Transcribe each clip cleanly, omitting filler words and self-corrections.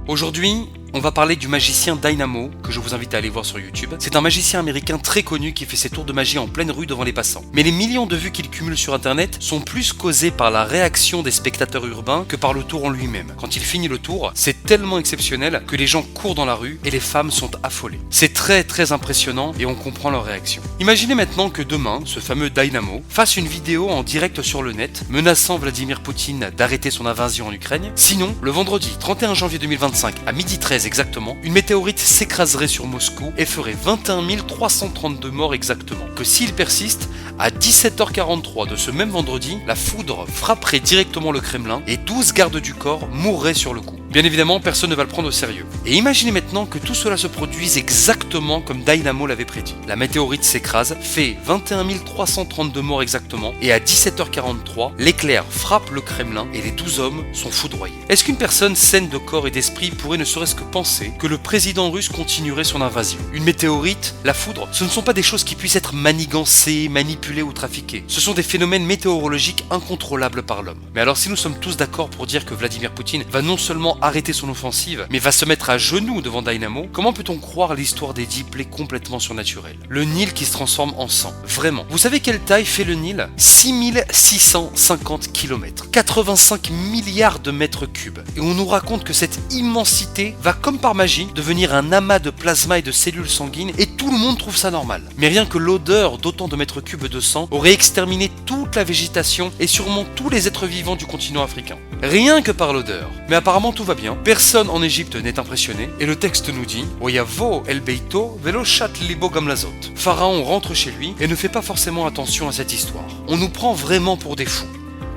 Aujourd'hui, on va parler du magicien Dynamo, que je vous invite à aller voir sur YouTube. C'est un magicien américain très connu qui fait ses tours de magie en pleine rue devant les passants. Mais les millions de vues qu'il cumule sur internet sont plus causées par la réaction des spectateurs urbains que par le tour en lui-même. Quand il finit le tour, c'est tellement exceptionnel que les gens courent dans la rue et les femmes sont affolées. C'est très impressionnant et on comprend leur réaction. Imaginez maintenant que demain, ce fameux Dynamo fasse une vidéo en direct sur le net menaçant Vladimir Poutine d'arrêter son invasion en Ukraine. Sinon, le vendredi 31 janvier 2025 à 12h13 exactement, une météorite s'écraserait sur Moscou et ferait 21 332 morts exactement. Que s'il persiste, à 17h43 de ce même vendredi, la foudre frapperait directement le Kremlin et 12 gardes du corps mourraient sur le coup. Bien évidemment, personne ne va le prendre au sérieux. Et imaginez maintenant que tout cela se produise exactement comme Dynamo l'avait prédit. La météorite s'écrase, fait 21 332 morts exactement, et à 17h43, l'éclair frappe le Kremlin et les 12 hommes sont foudroyés. Est-ce qu'une personne saine de corps et d'esprit pourrait ne serait-ce que penser que le président russe continuerait son invasion? Une météorite, la foudre, ce ne sont pas des choses qui puissent être manigancées, manipulées ou trafiquées. Ce sont des phénomènes météorologiques incontrôlables par l'homme. Mais alors si nous sommes tous d'accord pour dire que Vladimir Poutine va non seulement arrêter son offensive, mais va se mettre à genoux devant Dynamo, comment peut-on croire l'histoire des 10 plaies complètement surnaturelles? Le Nil qui se transforme en sang. Vraiment. Vous savez quelle taille fait le Nil? 6650 km. 85 milliards de mètres cubes. Et on nous raconte que cette immensité va comme par magie devenir un amas de plasma et de cellules sanguines et tout le monde trouve ça normal. Mais rien que l'odeur d'autant de mètres cubes de sang aurait exterminé toute la végétation et sûrement tous les êtres vivants du continent africain. Rien que par l'odeur. Mais apparemment tout va bien, personne en Égypte n'est impressionné, et le texte nous dit Oyavo el beito velo chat libo gamlazot. Pharaon rentre chez lui et ne fait pas forcément attention à cette histoire. On nous prend vraiment pour des fous.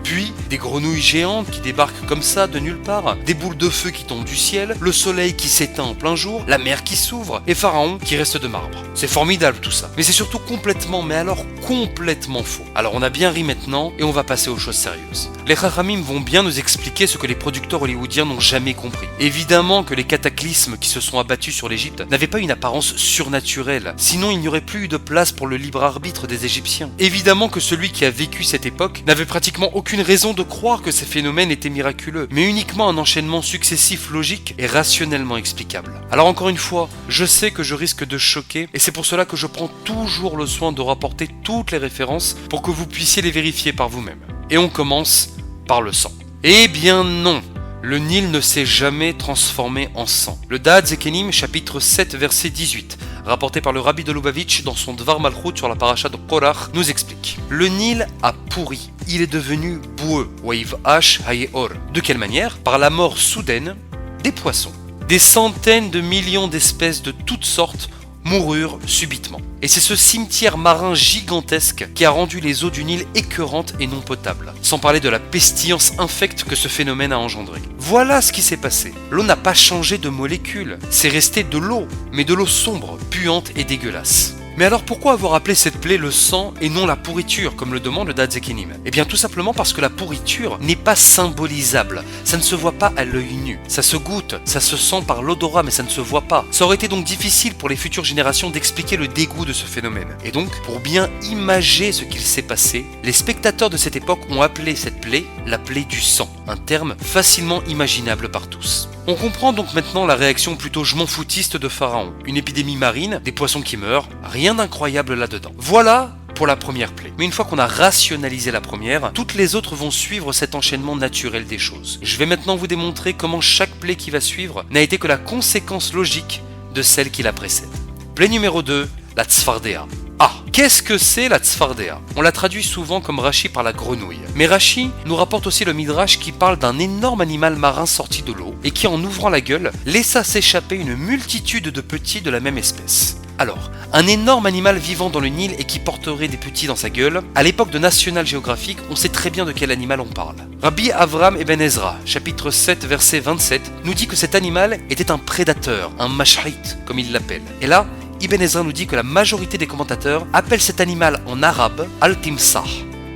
Puis, des grenouilles géantes qui débarquent comme ça de nulle part, des boules de feu qui tombent du ciel, le soleil qui s'éteint en plein jour, la mer qui s'ouvre, et Pharaon qui reste de marbre. C'est formidable tout ça, mais c'est surtout complètement, mais alors complètement faux. Alors on a bien ri maintenant, et on va passer aux choses sérieuses. Les Chachamim vont bien nous expliquer ce que les producteurs hollywoodiens n'ont jamais compris. Évidemment que les cataclysmes qui se sont abattus sur l'Égypte n'avaient pas une apparence surnaturelle, sinon il n'y aurait plus eu de place pour le libre arbitre des Égyptiens. Évidemment que celui qui a vécu cette époque n'avait pratiquement aucune raison de croire que ces phénomènes étaient miraculeux, mais uniquement un enchaînement successif logique et rationnellement explicable. Alors encore une fois, je sais que je risque de choquer, et c'est pour cela que je prends toujours le soin de rapporter toutes les références pour que vous puissiez les vérifier par vous-même. Et on commence par le sang. Eh bien non! Le Nil ne s'est jamais transformé en sang. Le Da'at Zekenim, chapitre 7, verset 18, rapporté par le Rabbi de Lubavitch dans son Dvar Malchut sur la paracha de Korach, nous explique. Le Nil a pourri. Il est devenu boueux. Waiv Ash Hayeor. De quelle manière? Par la mort soudaine des poissons. Des centaines de millions d'espèces de toutes sortes moururent subitement. Et c'est ce cimetière marin gigantesque qui a rendu les eaux du Nil écœurantes et non potables, sans parler de la pestilence infecte que ce phénomène a engendré. Voilà ce qui s'est passé. L'eau n'a pas changé de molécule, c'est resté de l'eau, mais de l'eau sombre, puante et dégueulasse. Mais alors pourquoi avoir appelé cette plaie le sang et non la pourriture, comme le demande le Da'at Zekenim? Eh bien tout simplement parce que la pourriture n'est pas symbolisable, ça ne se voit pas à l'œil nu, ça se goûte, ça se sent par l'odorat mais ça ne se voit pas. Ça aurait été donc difficile pour les futures générations d'expliquer le dégoût de ce phénomène. Et donc, pour bien imager ce qu'il s'est passé, les spectateurs de cette époque ont appelé cette plaie la plaie du sang, un terme facilement imaginable par tous. On comprend donc maintenant la réaction plutôt je m'en foutiste de Pharaon. Une épidémie marine, des poissons qui meurent, rien d'incroyable là-dedans. Voilà pour la première plaie. Mais une fois qu'on a rationalisé la première, toutes les autres vont suivre cet enchaînement naturel des choses. Je vais maintenant vous démontrer comment chaque plaie qui va suivre n'a été que la conséquence logique de celle qui la précède. Plaie numéro 2, la Tzfardéa. Ah, qu'est-ce que c'est la Tzfardéa? On la traduit souvent comme Rashi par la grenouille. Mais Rashi nous rapporte aussi le Midrash qui parle d'un énorme animal marin sorti de l'eau et qui, en ouvrant la gueule, laissa s'échapper une multitude de petits de la même espèce. Alors, un énorme animal vivant dans le Nil et qui porterait des petits dans sa gueule, à l'époque de National Geographic, on sait très bien de quel animal on parle. Rabbi Avram Eben Ezra, chapitre 7, verset 27, nous dit que cet animal était un prédateur, un mashrit, comme il l'appelle. Et là, Ibn Ezra nous dit que la majorité des commentateurs appellent cet animal en arabe Al-Timsah.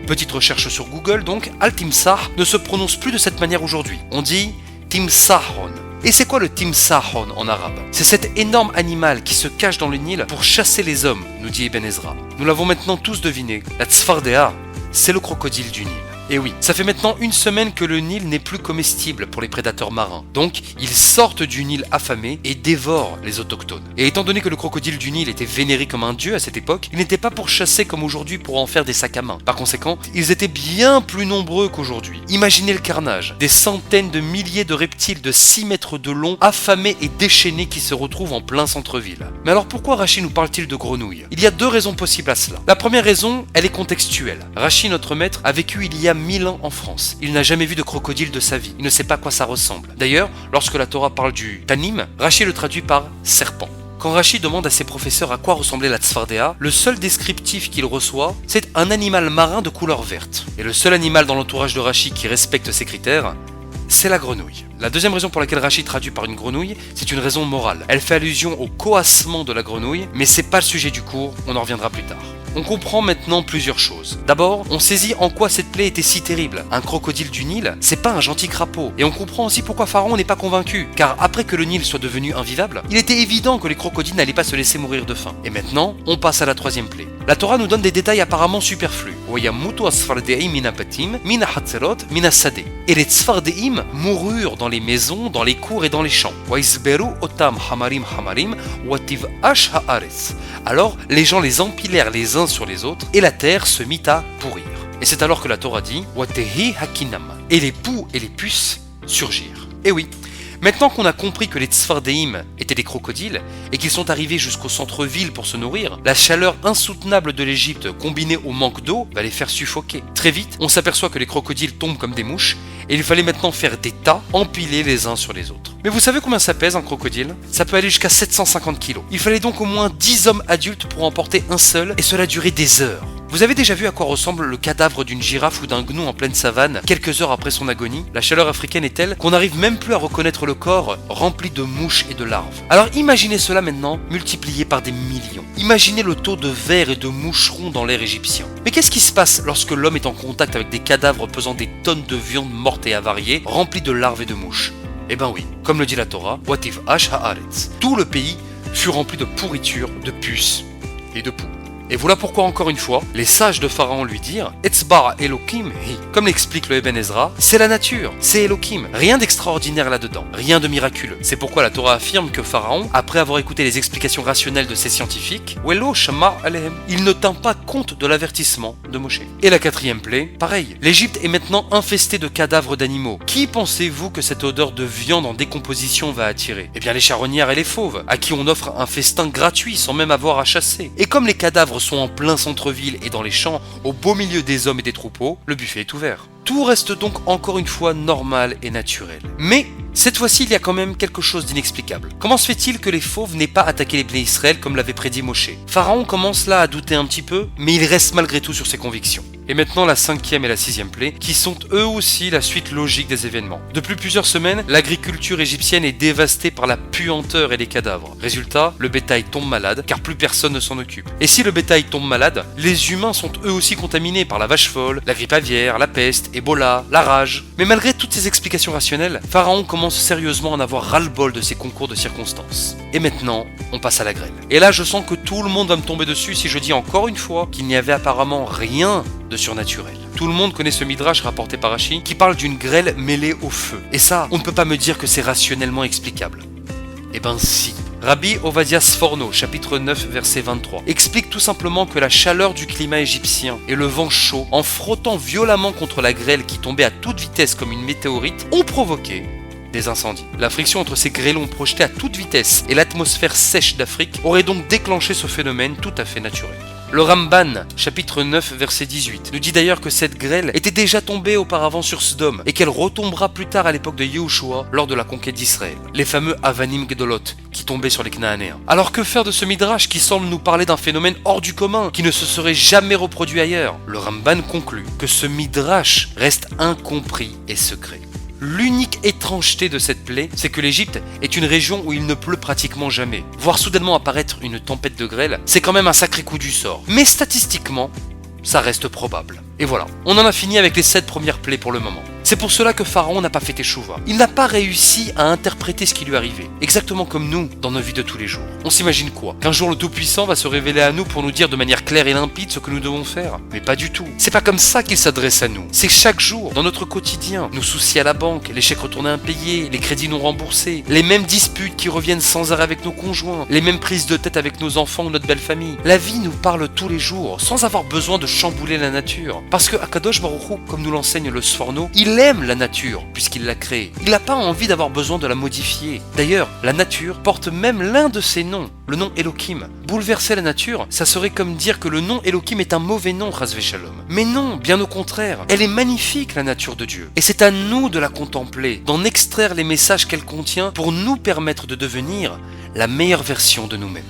Petite recherche sur Google donc, Al-Timsah ne se prononce plus de cette manière aujourd'hui. On dit Timsahon. Et c'est quoi le Timsahon en arabe? C'est cet énorme animal qui se cache dans le Nil pour chasser les hommes, nous dit Ibn Ezra. Nous l'avons maintenant tous deviné. La Tzfardéa, c'est le crocodile du Nil. Et oui, ça fait maintenant une semaine que le Nil n'est plus comestible pour les prédateurs marins. Donc, ils sortent du Nil affamés et dévorent les autochtones. Et étant donné que le crocodile du Nil était vénéré comme un dieu à cette époque, il n'était pas pour chasser comme aujourd'hui pour en faire des sacs à main. Par conséquent, ils étaient bien plus nombreux qu'aujourd'hui. Imaginez le carnage, des centaines de milliers de reptiles de 6 mètres de long, affamés et déchaînés qui se retrouvent en plein centre-ville. Mais alors pourquoi Rachid nous parle-t-il de grenouilles? Il y a 2 raisons possibles à cela. La première raison, elle est contextuelle. Rachid, notre maître, a vécu il y a 1000 ans en France. Il n'a jamais vu de crocodile de sa vie. Il ne sait pas à quoi ça ressemble. D'ailleurs, lorsque la Torah parle du tanim, Rachid le traduit par serpent. Quand Rachid demande à ses professeurs à quoi ressemblait la tzfardéa, le seul descriptif qu'il reçoit, c'est un animal marin de couleur verte. Et le seul animal dans l'entourage de Rachid qui respecte ces critères, c'est la grenouille. La deuxième raison pour laquelle Rachid traduit par une grenouille, c'est une raison morale. Elle fait allusion au coassement de la grenouille, mais c'est pas le sujet du cours, on en reviendra plus tard. On comprend maintenant plusieurs choses. D'abord, on saisit en quoi cette plaie était si terrible. Un crocodile du Nil, c'est pas un gentil crapaud. Et on comprend aussi pourquoi Pharaon n'est pas convaincu. Car après que le Nil soit devenu invivable, il était évident que les crocodiles n'allaient pas se laisser mourir de faim. Et maintenant, on passe à la troisième plaie. La Torah nous donne des détails apparemment superflus. Et les tzfardéim moururent dans les maisons, dans les cours et dans les champs. Alors, les gens les empilèrent les uns sur les autres et la terre se mit à pourrir. Et c'est alors que la Torah dit et les poux et les puces surgirent. Et oui, maintenant qu'on a compris que les tzfardéim étaient des crocodiles et qu'ils sont arrivés jusqu'au centre-ville pour se nourrir, la chaleur insoutenable de l'Égypte combinée au manque d'eau va les faire suffoquer. Très vite, on s'aperçoit que les crocodiles tombent comme des mouches et il fallait maintenant faire des tas empilés les uns sur les autres. Mais vous savez combien ça pèse un crocodile? Ça peut aller jusqu'à 750 kg. Il fallait donc au moins 10 hommes adultes pour en porter un seul et cela durait des heures. Vous avez déjà vu à quoi ressemble le cadavre d'une girafe ou d'un gnou en pleine savane quelques heures après son agonie? La chaleur africaine est telle qu'on n'arrive même plus à reconnaître le corps rempli de mouches et de larves. Alors imaginez cela maintenant multiplié par des millions. Imaginez le taux de vers et de moucherons dans l'air égyptien. Mais qu'est-ce qui se passe lorsque l'homme est en contact avec des cadavres pesant des tonnes de viande morte et avariée, remplis de larves et de mouches? Eh ben oui, comme le dit la Torah, Wativ Ash Haaretz. Tout le pays fut rempli de pourriture, de puces et de poux. Et voilà pourquoi encore une fois, les sages de Pharaon lui dirent Etzbar Elohim hi. Comme l'explique le Eben Ezra, c'est la nature, c'est Elohim. Rien d'extraordinaire là-dedans, rien de miraculeux. C'est pourquoi la Torah affirme que Pharaon, après avoir écouté les explications rationnelles de ses scientifiques, Welo Shama Alehem, il ne tint pas compte de l'avertissement de Moshe. Et la quatrième plaie, pareil. L'Égypte est maintenant infestée de cadavres d'animaux. Qui pensez-vous que cette odeur de viande en décomposition va attirer? Eh bien les charognards et les fauves, à qui on offre un festin gratuit sans même avoir à chasser. Et comme les cadavres sont en plein centre-ville et dans les champs, au beau milieu des hommes et des troupeaux, le buffet est ouvert. Tout reste donc encore une fois normal et naturel. Mais cette fois-ci, il y a quand même quelque chose d'inexplicable. Comment se fait-il que les fauves n'aient pas attaqué les Bnei Israël comme l'avait prédit Moshe? Pharaon commence là à douter un petit peu, mais il reste malgré tout sur ses convictions. Et maintenant la cinquième et la sixième plaie, qui sont eux aussi la suite logique des événements. Depuis plusieurs semaines, l'agriculture égyptienne est dévastée par la puanteur et les cadavres. Résultat, le bétail tombe malade, car plus personne ne s'en occupe. Et si le bétail tombe malade, les humains sont eux aussi contaminés par la vache folle, la grippe aviaire, la peste, Ebola, la rage. Mais malgré toutes ces explications rationnelles, Pharaon commence sérieusement à en avoir ras-le-bol de ces concours de circonstances. Et maintenant, on passe à la grêle. Et là, je sens que tout le monde va me tomber dessus si je dis encore une fois qu'il n'y avait apparemment rien de surnaturel. Tout le monde connaît ce midrash rapporté par Rachid qui parle d'une grêle mêlée au feu. Et ça, on ne peut pas me dire que c'est rationnellement explicable. Eh ben si. Rabbi Ovadia Sforno, chapitre 9, verset 23, explique tout simplement que la chaleur du climat égyptien et le vent chaud, en frottant violemment contre la grêle qui tombait à toute vitesse comme une météorite, ont provoqué des incendies. La friction entre ces grêlons projetés à toute vitesse et l'atmosphère sèche d'Afrique aurait donc déclenché ce phénomène tout à fait naturel. Le Ramban, chapitre 9, verset 18, nous dit d'ailleurs que cette grêle était déjà tombée auparavant sur Sodome et qu'elle retombera plus tard à l'époque de Yehoshua lors de la conquête d'Israël. Les fameux Avanim Gedolot qui tombaient sur les Cananéens. Alors que faire de ce midrash qui semble nous parler d'un phénomène hors du commun qui ne se serait jamais reproduit ailleurs? Le Ramban conclut que ce midrash reste incompris et secret. L'unique étrangeté de cette plaie, c'est que l'Égypte est une région où il ne pleut pratiquement jamais. Voir soudainement apparaître une tempête de grêle, c'est quand même un sacré coup du sort. Mais statistiquement, ça reste probable. Et voilà, on en a fini avec les 7 premières plaies pour le moment. C'est pour cela que Pharaon n'a pas fait Teshuva. Il n'a pas réussi à interpréter ce qui lui arrivait. Exactement comme nous, dans nos vies de tous les jours. On s'imagine quoi? Qu'un jour le Tout-Puissant va se révéler à nous pour nous dire de manière claire et limpide ce que nous devons faire? Mais pas du tout. C'est pas comme ça qu'il s'adresse à nous. C'est chaque jour, dans notre quotidien, nos soucis à la banque, les chèques retournés impayés, les crédits non remboursés, les mêmes disputes qui reviennent sans arrêt avec nos conjoints, les mêmes prises de tête avec nos enfants ou notre belle famille. La vie nous parle tous les jours, sans avoir besoin de chambouler la nature. Parce que Akadosh Baruch Hu, comme nous l'enseigne le Sforno, il aime la nature, puisqu'il l'a créée. Il n'a pas envie d'avoir besoin de la modifier. D'ailleurs, la nature porte même l'un de ses noms, le nom Elohim. Bouleverser la nature, ça serait comme dire que le nom Elohim est un mauvais nom, Chas v'Shalom. Mais non, bien au contraire, elle est magnifique, la nature de Dieu. Et c'est à nous de la contempler, d'en extraire les messages qu'elle contient pour nous permettre de devenir la meilleure version de nous-mêmes.